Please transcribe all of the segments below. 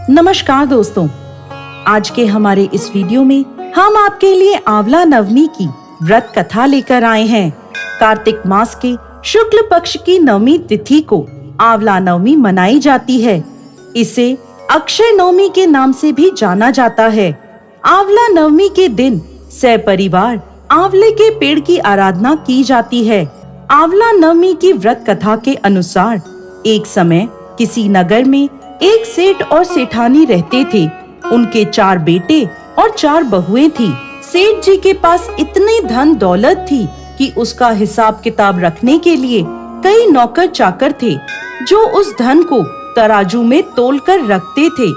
नमस्कार दोस्तों, आज के हमारे इस वीडियो में हम आपके लिए आंवला नवमी की व्रत कथा लेकर आए हैं। कार्तिक मास के शुक्ल पक्ष की नवमी तिथि को आंवला नवमी मनाई जाती है। इसे अक्षय नवमी के नाम से भी जाना जाता है। आंवला नवमी के दिन सपरिवार आंवले के पेड़ की आराधना की जाती है। आंवला नवमी की व्रत कथा के अनुसार एक समय किसी नगर में एक सेठ और सेठानी रहते थे। उनके 4 बेटे और 4 बहुएं थी। सेठ जी के पास इतनी धन दौलत थी कि उसका हिसाब किताब रखने के लिए कई नौकर चाकर थे जो उस धन को तराजू में तोल कर रखते थे।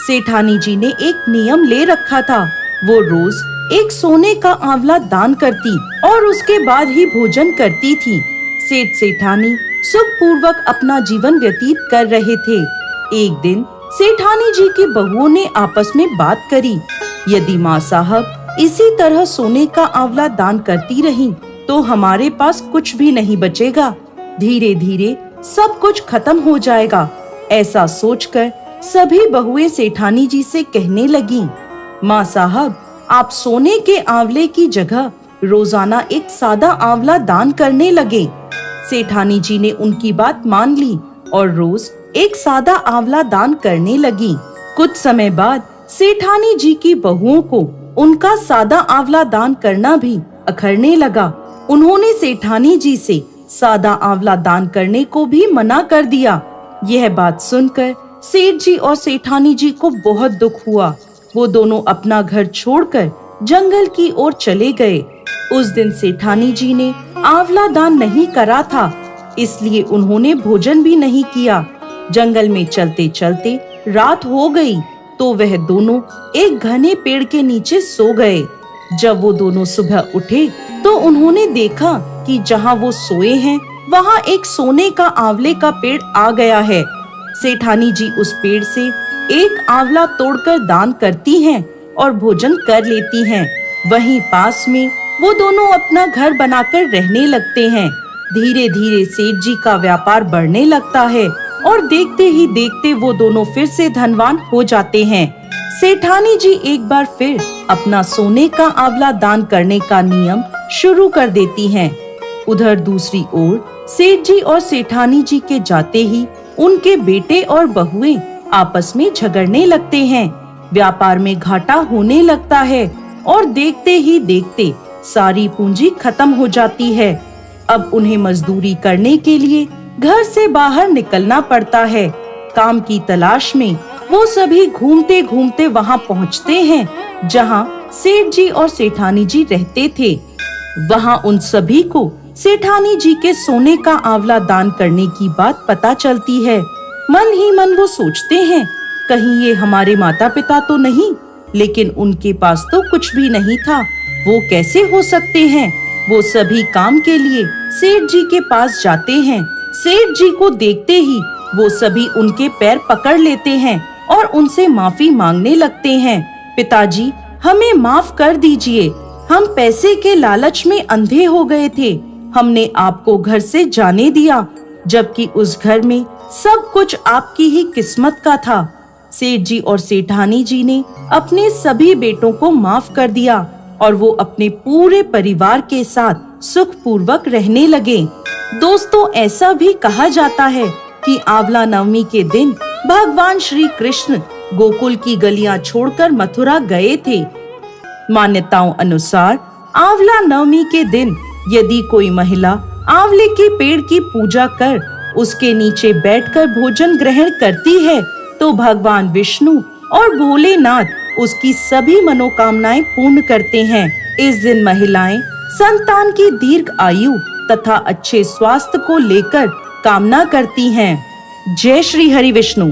सेठानी जी ने एक नियम ले रखा था। वो रोज एक सोने का आंवला दान करती और उसके बाद ही भोजन करती थी। सेठ सेठानी सुख पूर्वक अपना जीवन व्यतीत कर रहे थे। एक दिन सेठानी जी की बहुओं ने आपस में बात करी, यदि माँ साहब इसी तरह सोने का आंवला दान करती रही तो हमारे पास कुछ भी नहीं बचेगा, धीरे धीरे सब कुछ खत्म हो जाएगा। ऐसा सोचकर सभी बहुएं सेठानी जी से कहने लगी, माँ साहब आप सोने के आंवले की जगह रोजाना एक सादा आंवला दान करने लगे। सेठानी जी ने उनकी बात मान ली और रोज एक सादा आंवला दान करने लगी। कुछ समय बाद सेठानी जी की बहुओं को उनका सादा आंवला दान करना भी अखरने लगा। उन्होंने सेठानी जी से सादा आंवला दान करने को भी मना कर दिया। यह बात सुनकर सेठ जी और सेठानी जी को बहुत दुख हुआ। वो दोनों अपना घर छोड़कर जंगल की ओर चले गए। उस दिन सेठानी जी ने आंवला दान नहीं करा था, इसलिए उन्होंने भोजन भी नहीं किया। जंगल में चलते चलते रात हो गई तो वह दोनों एक घने पेड़ के नीचे सो गए। जब वो दोनों सुबह उठे तो उन्होंने देखा कि जहाँ वो सोए हैं वहाँ एक सोने का आंवले का पेड़ आ गया है। सेठानी जी उस पेड़ से एक आंवला तोड़कर दान करती हैं और भोजन कर लेती हैं। वहीं पास में वो दोनों अपना घर बनाकर रहने लगते हैं। धीरे धीरे सेठ जी का व्यापार बढ़ने लगता है और देखते ही देखते वो दोनों फिर से धनवान हो जाते हैं। सेठानी जी एक बार फिर अपना सोने का आंवला दान करने का नियम शुरू कर देती हैं। उधर दूसरी ओर सेठ जी और सेठानी जी के जाते ही उनके बेटे और बहुएं आपस में झगड़ने लगते हैं। व्यापार में घाटा होने लगता है और देखते ही देखते सारी पूंजी खत्म हो जाती है। अब उन्हें मजदूरी करने के लिए घर से बाहर निकलना पड़ता है। काम की तलाश में वो सभी घूमते घूमते वहाँ पहुँचते हैं जहाँ सेठ जी और सेठानी जी रहते थे। वहाँ उन सभी को सेठानी जी के सोने का आंवला दान करने की बात पता चलती है। मन ही मन वो सोचते हैं, कहीं ये हमारे माता पिता तो नहीं, लेकिन उनके पास तो कुछ भी नहीं था, वो कैसे हो सकते हैं। वो सभी काम के लिए सेठ जी के पास जाते हैं। सेठ जी को देखते ही वो सभी उनके पैर पकड़ लेते हैं और उनसे माफी मांगने लगते हैं। पिताजी हमें माफ कर दीजिए, हम पैसे के लालच में अंधे हो गए थे। हमने आपको घर से जाने दिया, जबकि उस घर में सब कुछ आपकी ही किस्मत का था। सेठ जी और सेठानी जी ने अपने सभी बेटों को माफ कर दिया और वो अपने पूरे परिवार के साथ सुख पूर्वक रहने लगे। दोस्तों, ऐसा भी कहा जाता है कि आंवला नवमी के दिन भगवान श्री कृष्ण गोकुल की गलियां छोड़कर मथुरा गए थे। मान्यताओं अनुसार आंवला नवमी के दिन यदि कोई महिला आंवले के पेड़ की पूजा कर उसके नीचे बैठकर भोजन ग्रहण करती है तो भगवान विष्णु और भोलेनाथ उसकी सभी मनोकामनाएं पूर्ण करते हैं। इस दिन महिलाएं संतान की दीर्घ आयु तथा अच्छे स्वास्थ्य को लेकर कामना करती हैं। जय श्री हरि विष्णु।